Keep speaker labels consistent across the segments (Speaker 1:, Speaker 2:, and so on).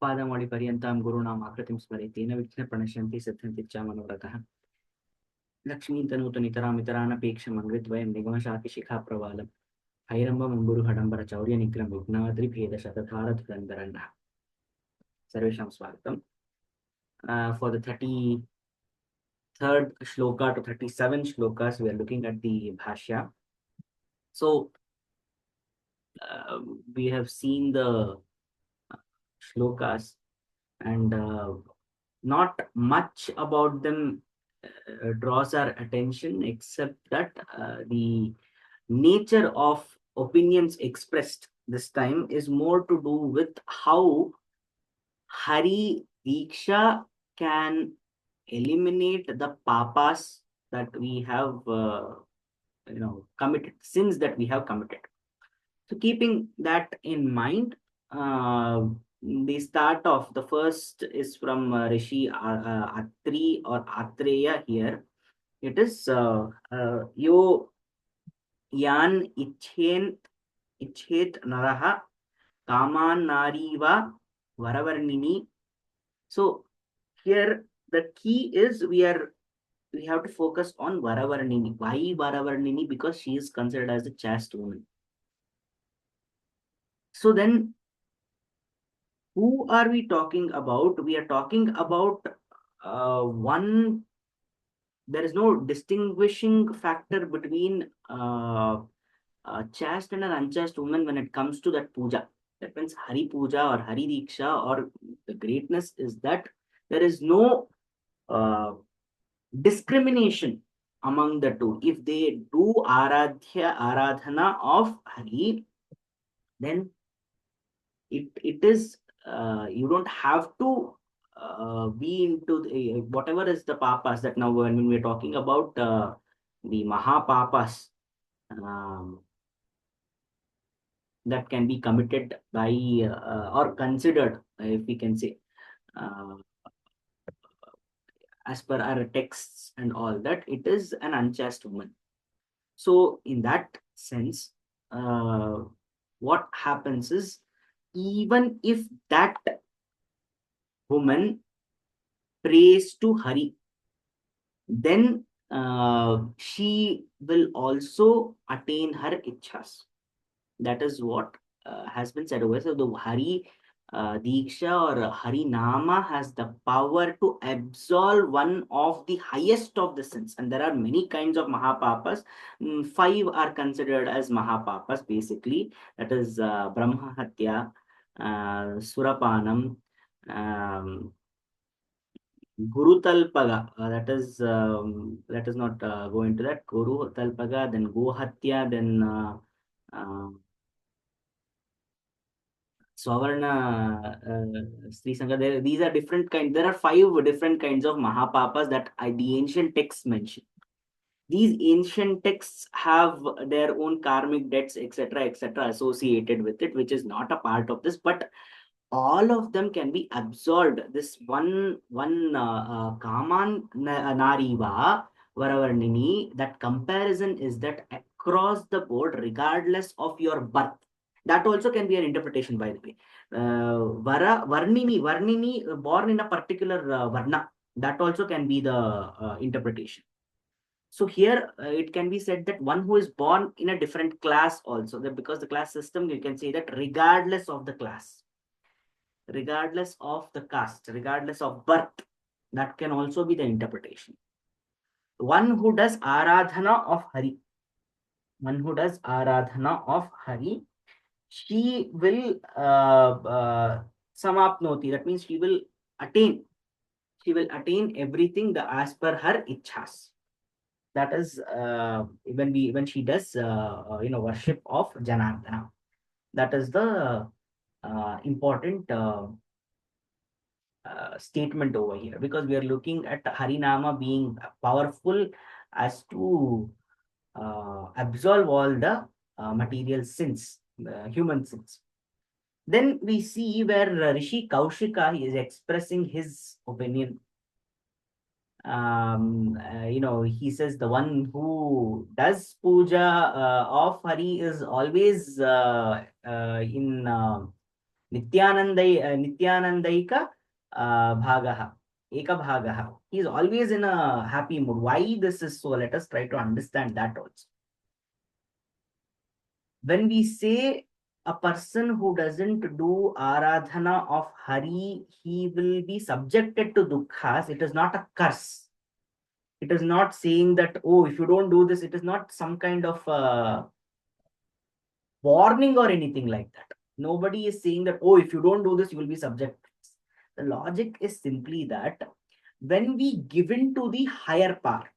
Speaker 1: पादमौलिपर्यन्तां गुरूणाम् आकृतिं स्मरेतेन विघ्नप्रणश्यन्ति सिद्ध्यन्ति च मनोरथः लक्ष्मीं तनूतनितरामितरानपेक्षमङ्घ्रिद्वयं निगमशातिशिखाप्रवालं हैरम्बमम्बुरुहडम्बरचौर्यनिग्रहं विघ्नाद्रिभेदशतधारधुरन्धरन्नः सर्वेषां स्वागतम् for the 33rd shloka to 37 shlokas. We are looking at the Bhashya. So we have seen the shlokas and not much about them draws our attention, except that the nature of opinions expressed this time is more to do with how Hari Diksha can eliminate the papas that we have committed, sins that we have committed. So keeping that in mind, the start of the first is from Rishi Atri or Atreya here. It is yo yan ichet naraha kaman nariva varavarnini. So here the key is we have to focus on Varavarnini. Why Varavarnini? Because she is considered as a chaste woman. So then, who are we talking about? We are talking about one. There is no distinguishing factor between chaste and an unchaste woman when it comes to that puja. That means Hari Puja or Hari Diksha, or the greatness is that there is no discrimination among the two. If they do aradhana of Hari, then it is you don't have to be into whatever is the papas that now when we're talking about the Mahapapas that can be committed by or considered, if we can say, uh, as per our texts and all that, it is an unchaste woman. So in that sense, what happens is, even if that woman prays to Hari, then she will also attain her ichhas. That is what has been said over. So the Hari Diksha or Hari Nama has the power to absolve one of the highest of the sins. And there are many kinds of Mahapapas. Five are considered as Mahapapas basically. That is Brahma Hatya, Surapanam, Guru Talpaga, that is not go into that. Guru Talpaga, then Go Hatya, then Swavarna Sri Sangha. These are different kinds. There are five different kinds of Mahapapas that the ancient texts mention. These ancient texts have their own karmic debts, etc., associated with it, which is not a part of this, but all of them can be absolved. This one Kaman Nariva Varavarnini, that comparison is that across the board, regardless of your birth. That also can be an interpretation, by the way. Varnini, born in a particular Varna. That also can be the interpretation. So here it can be said that one who is born in a different class also, that because the class system, you can say that regardless of the class, regardless of the caste, regardless of birth, that can also be the interpretation. One who does aradhana of Hari, one who does aradhana of Hari, she will samapnoti. That means attain, she will attain everything the as per her ichhas. That is when she does worship of Janardana. That is the important statement over here, because we are looking at Harinama being powerful as to absolve all the material sins, human sins. Then we see where Rishi Kaushika is expressing his opinion. He says the one who does puja of Hari is always in Nityanandaika bhagaha. Eka bhagaha. He is always in a happy mood. Why this is so? Let us try to understand that also. When we say a person who doesn't do aradhana of Hari, he will be subjected to dukkhas. It is not a curse. It is not saying that, oh, if you don't do this, it is not some kind of warning or anything like that. Nobody is saying that, oh, if you don't do this, you will be subject. The logic is simply that when we give in to the higher power,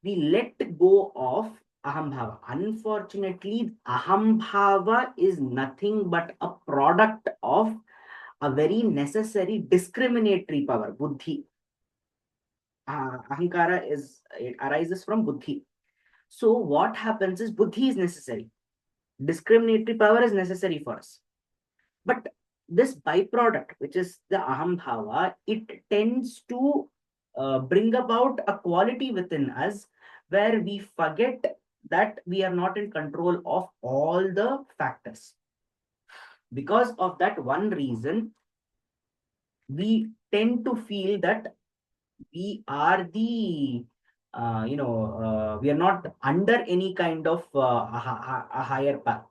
Speaker 1: we let go of ahambhava. Unfortunately, ahambhava is nothing but a product of a very necessary discriminatory power, buddhi. Ahankara it arises from buddhi. So what happens is buddhi is necessary. Discriminatory power is necessary for us. But this byproduct, which is the ahambhava, it tends to bring about a quality within us where we forget that we are not in control of all the factors. Because of that one reason, we tend to feel that we are the we are not under any kind of a higher path,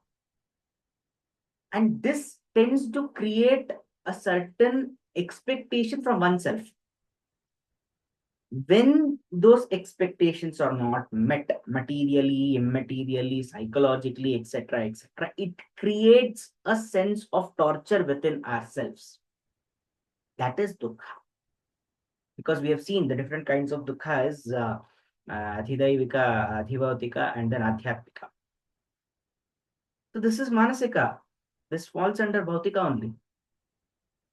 Speaker 1: and this tends to create a certain expectation from oneself. When those expectations are not met materially, immaterially, psychologically, etc., it creates a sense of torture within ourselves. That is dukkha. Because we have seen the different kinds of dukkha is adhidaivika, adhivautika, and then adhyatmika. So this is manasika. This falls under bhautika only.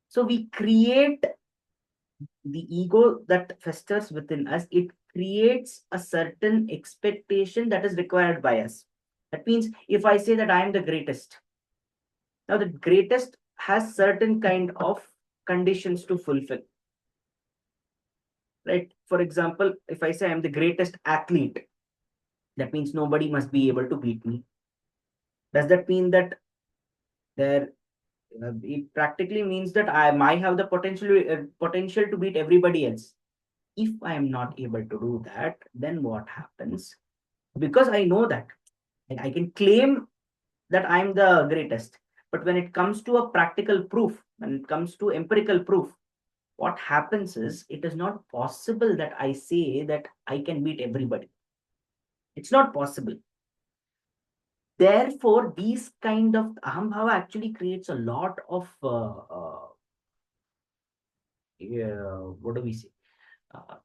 Speaker 1: So we create the ego that festers within us. It creates a certain expectation that is required by us. That means if I say that I am the greatest, now the greatest has certain kind of conditions to fulfill. Right? For example, if I say I am the greatest athlete, that means nobody must be able to beat me. Does that mean that there it practically means that I might have the potential to beat everybody else? If I am not able to do that, then what happens? Because I know that I can claim that I'm the greatest, but when it comes to a practical proof, when it comes to empirical proof, what happens is it is not possible that I say that I can beat everybody. It's not possible. Therefore, these kind of ahambhava actually creates a lot of what do we say?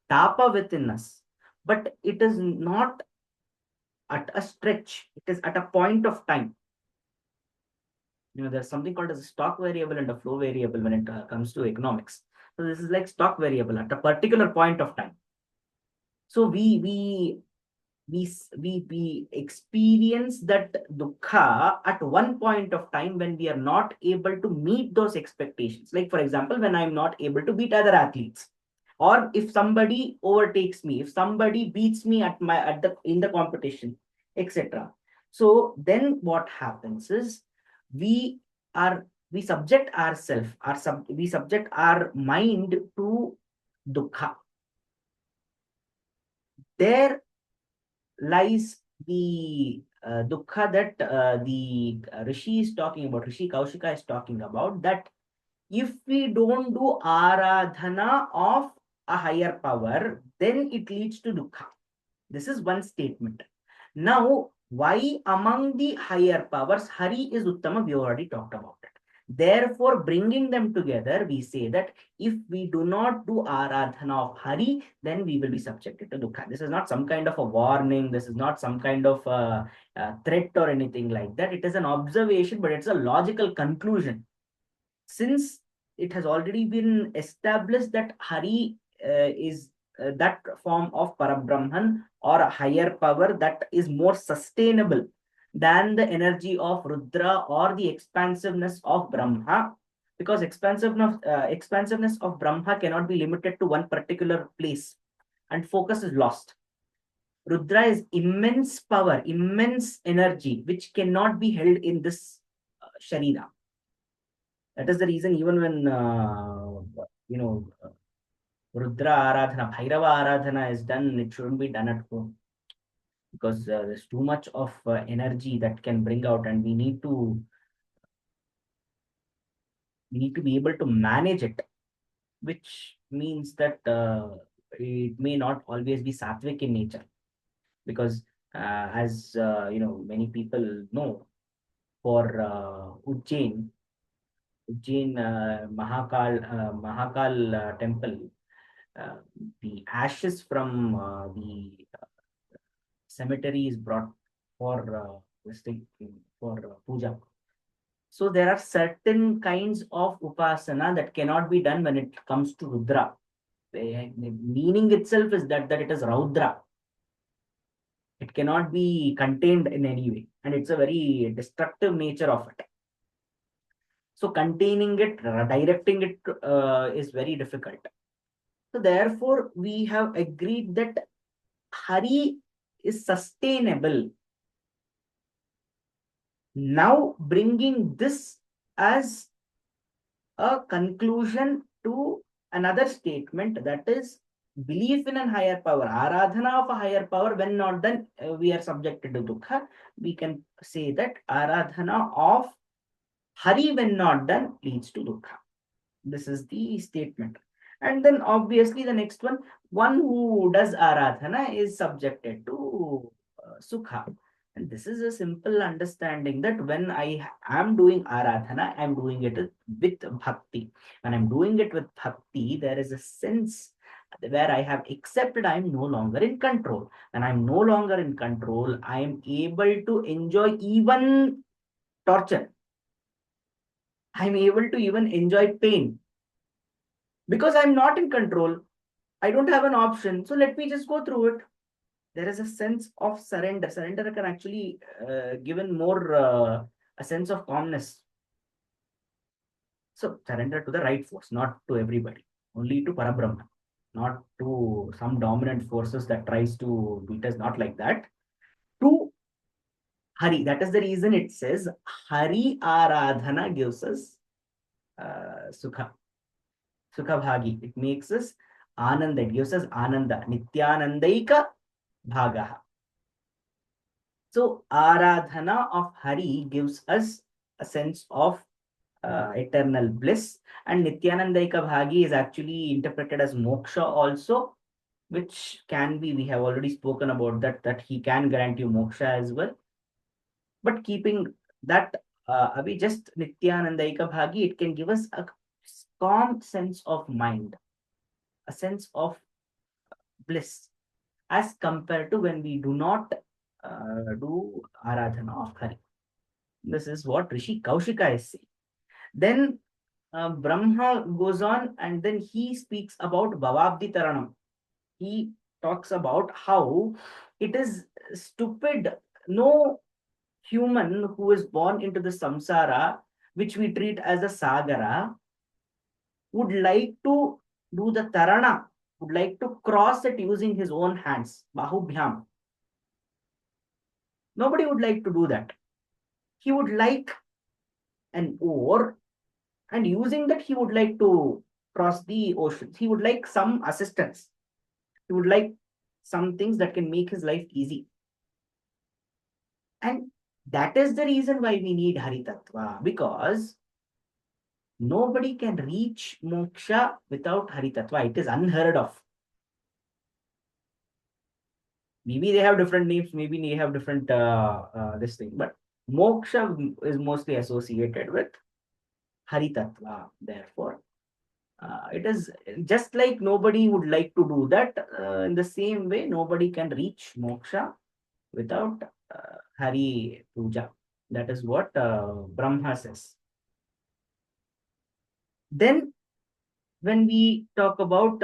Speaker 1: Tapa within us, but it is not at a stretch. It is at a point of time. There's something called as a stock variable and a flow variable when it comes to economics. So this is like stock variable at a particular point of time. So we experience that dukkha at one point of time when we are not able to meet those expectations. Like for example, when I'm not able to beat other athletes, or if somebody overtakes me, if somebody beats me in the competition, etc. So then what happens is we we subject ourselves, we subject our mind to dukkha. There lies the dukkha that the Rishi is talking about, Rishi Kaushika is talking about, that if we don't do aradhana of a higher power, then it leads to dukkha. This is one statement. Now, why among the higher powers, Hari is Uttama, we already talked about it. Therefore, bringing them together, we say that if we do not do Aradhana of Hari, then we will be subjected to Dukkha. This is not some kind of a warning. This is not some kind of a threat or anything like that. It is an observation, but it's a logical conclusion. Since it has already been established that Hari is that form of Parabrahman or a higher power that is more sustainable than the energy of Rudra or the expansiveness of Brahma, because expansiveness of Brahma cannot be limited to one particular place and focus is lost. Rudra is immense power, immense energy, which cannot be held in this Sharira. That is the reason even when, Rudra Aradhana, Bhairava Aradhana is done, it shouldn't be done at home because there's too much of energy that can bring out, and we need to be able to manage it, which means that it may not always be sattvic in nature, because as many people know, for Ujjain Mahakal temple, uh, the ashes from the cemetery is brought for this thing, for puja. So there are certain kinds of upasana that cannot be done when it comes to Rudra. The meaning itself is that it is Raudra. It cannot be contained in any way, and it's a very destructive nature of it. So containing it, directing it is very difficult. So therefore, we have agreed that Hari is sustainable. Now bringing this as a conclusion to another statement, that is belief in a higher power, aradhana of a higher power, when not done, we are subjected to dukkha. We can say that aradhana of Hari, when not done, leads to dukkha. This is the statement. And then obviously the next one who does aradhana is subjected to sukha. And this is a simple understanding that when I am doing aradhana, I'm doing it with bhakti. When I'm doing it with bhakti, there is a sense where I have accepted I am no longer in control. When I'm no longer in control, I am able to enjoy even torture. I'm able to even enjoy pain because I'm not in control. I don't have an option. So let me just go through it. There is a sense of surrender. Surrender can actually give in more a sense of calmness. So surrender to the right force, not to everybody, only to Parabrahma, not to some dominant forces that tries to beat us, not like that. To Hari. That is the reason it says Hari Aradhana gives us Sukha. Sukha Bhagi. It makes us Ananda. It gives us Ananda. Nityanandaika Bhagaha. So Aradhana of Hari gives us a sense of eternal bliss, and Nityanandaika Bhagi is actually interpreted as moksha also, which can be, we have already spoken about that he can grant you moksha as well. But keeping that away, just Nityanandaika Bhagi, it can give us a calm sense of mind, a sense of bliss, as compared to when we do not do Aradhana of Hari. This is what Rishi Kaushika is saying. Then Brahma goes on and then he speaks about Bhavabdi Taranam. He talks about how it is stupid. No human who is born into the samsara, which we treat as a sagara, would like to do the tarana, would like to cross it using his own hands, bahubhyam. Nobody would like to do that. He would like an oar, and using that, he would like to cross the ocean. He would like some assistance. He would like some things that can make his life easy. And that is the reason why we need Haritattva, because nobody can reach moksha without Haritattva. It is unheard of. Maybe they have different names, maybe they have different this thing, but moksha is mostly associated with Haritattva. Therefore, it is just like nobody would like to do that. In the same way, nobody can reach moksha without Hari Puja. That is what Brahma says. Then, when we talk about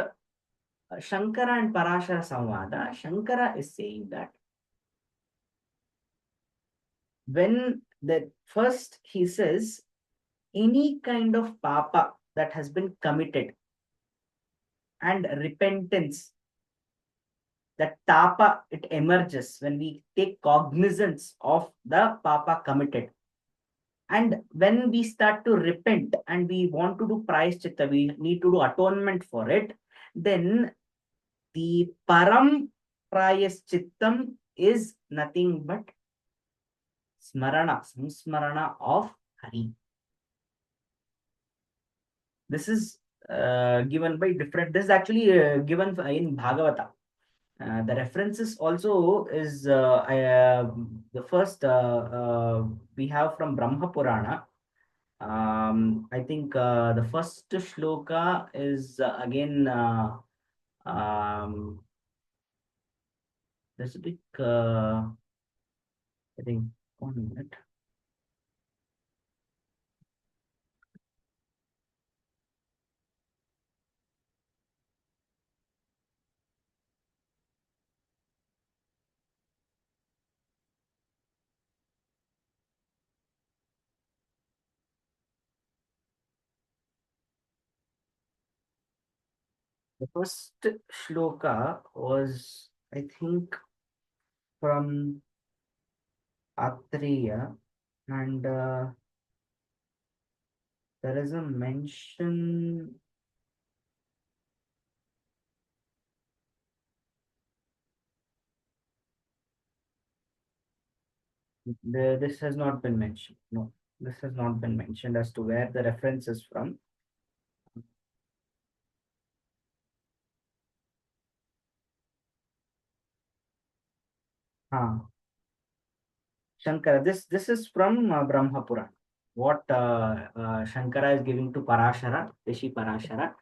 Speaker 1: Shankara and Parashara Samvada, Shankara is saying that when the first he says any kind of papa that has been committed and repentance that tapa, it emerges when we take cognizance of the papa committed. And when we start to repent and we want to do prayaschitta, we need to do atonement for it, then the param prayaschittam is nothing but smarana, samsmarana of Hari. This is given by different, this is actually given in Bhagavata. The references also is the first we have from Brahma Purana. I think the first shloka is again there's a big I think 1 minute. The first shloka was, I think, from Atreya, and there is a mention. This has not been mentioned. No, this has not been mentioned as to where the reference is from. Shankara, this is from Brahma Purana. What Shankara is giving to Parashara, Rishi Parashara,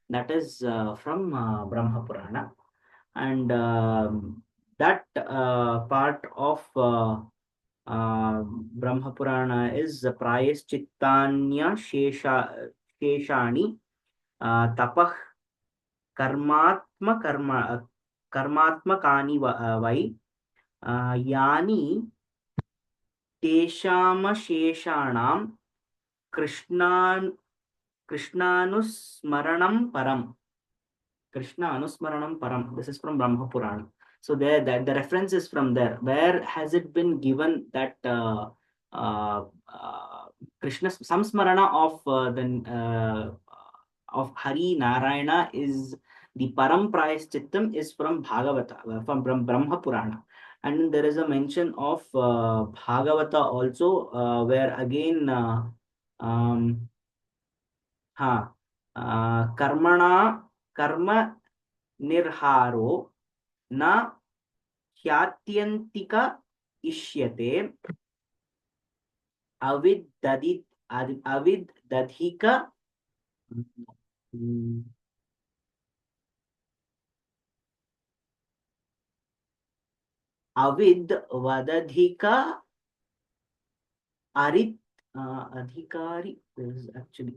Speaker 1: that is from Brahma Purana. And that part of Brahma Purana is Prayaschittanya Sheshani Tapah Karmatmakani Vai Yani तेषामशेषाणां कृष्णान् कृष्णानुस्मरणं परम. Krishna Anusmaranam Param. This is from Brahma Purana. So there, that the reference is from there. Where has it been given that uh, Krishna Samsmarana of Hari Narayana is the Param Prayaschittam is from Bhagavata, from Brahma Purana. And there is a mention of Bhagavata also, where again ha karmana karma निर्हारो न ह्यात्यन्तिक इष्यते अविदधिक अविद्वदधिक अरित् अधिकारी is actually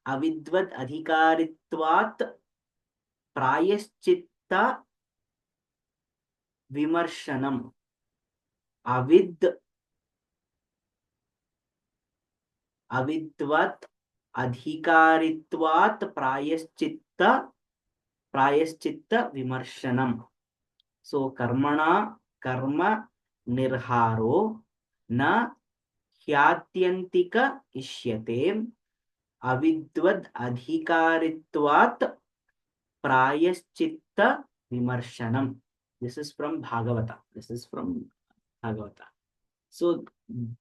Speaker 1: अविद्वद अधिकारित्वात् प्रायश्चित्त विमर्शनम अविद्वत् अधिकारित्वात् प्रायश्चित्त विमर्शनम. So कर्मणा कर्म निर्हारो न ह्यात्यन्तिक इष्यते अविद्वद् अधिकारित्वात् प्रायश्चित्त vimarshanam. This is from Bhagavata. This is from Bhagavata. So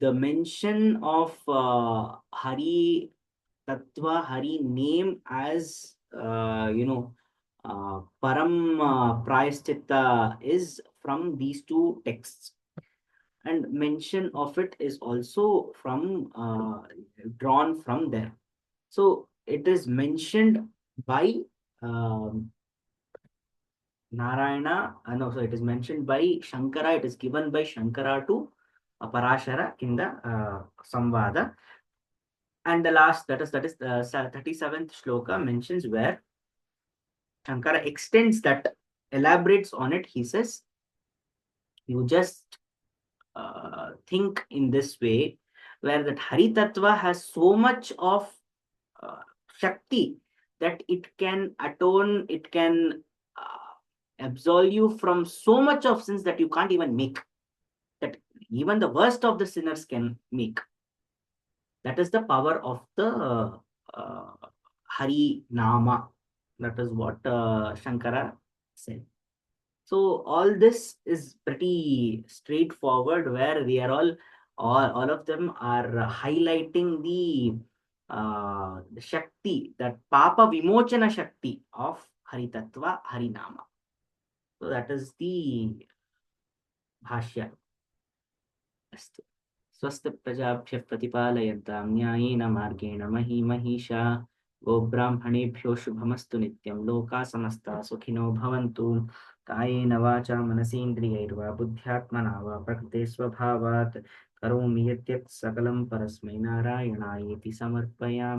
Speaker 1: the mention of Hari Tattva, Hari name as Param Prayaschitta is from these two texts. And mention of it is also from drawn from there. So it is mentioned by Narayana, no, so it is mentioned by Shankara, it is given by Shankara to Parashara in the Samvada. And the last, that is the 37th shloka mentions where Shankara extends that, elaborates on it. He says, you just think in this way, where that Hari Tattva has so much of Shakti that it can atone, it can absolve you from so much of sins that you can't even make, that even the worst of the sinners can make. That is the power of the uh, Hari Nama. That is what Shankara said. So all this is pretty straightforward, where we are all of them are highlighting the Shakti, that Papa Vimochana Shakti of Hari Tattva, Hari Nama. So that is the Bhashya. Astu. स्वस्ति प्रजाभ्यः प्रतिपालयन्तां न्यायेन मार्गेण मही महिषा गोब्राह्मणेभ्यो शुभमस्तु नित्यं लोकाः समस्ताः सुखिनो भवन्तु कायेन वाचा मनसेन्द्रियैर्वा बुद्ध्यात्मना वा प्रकृते स्वभावात् करोमि यद्यत् सकलं परस्मै नारायणायेति समर्पयामि।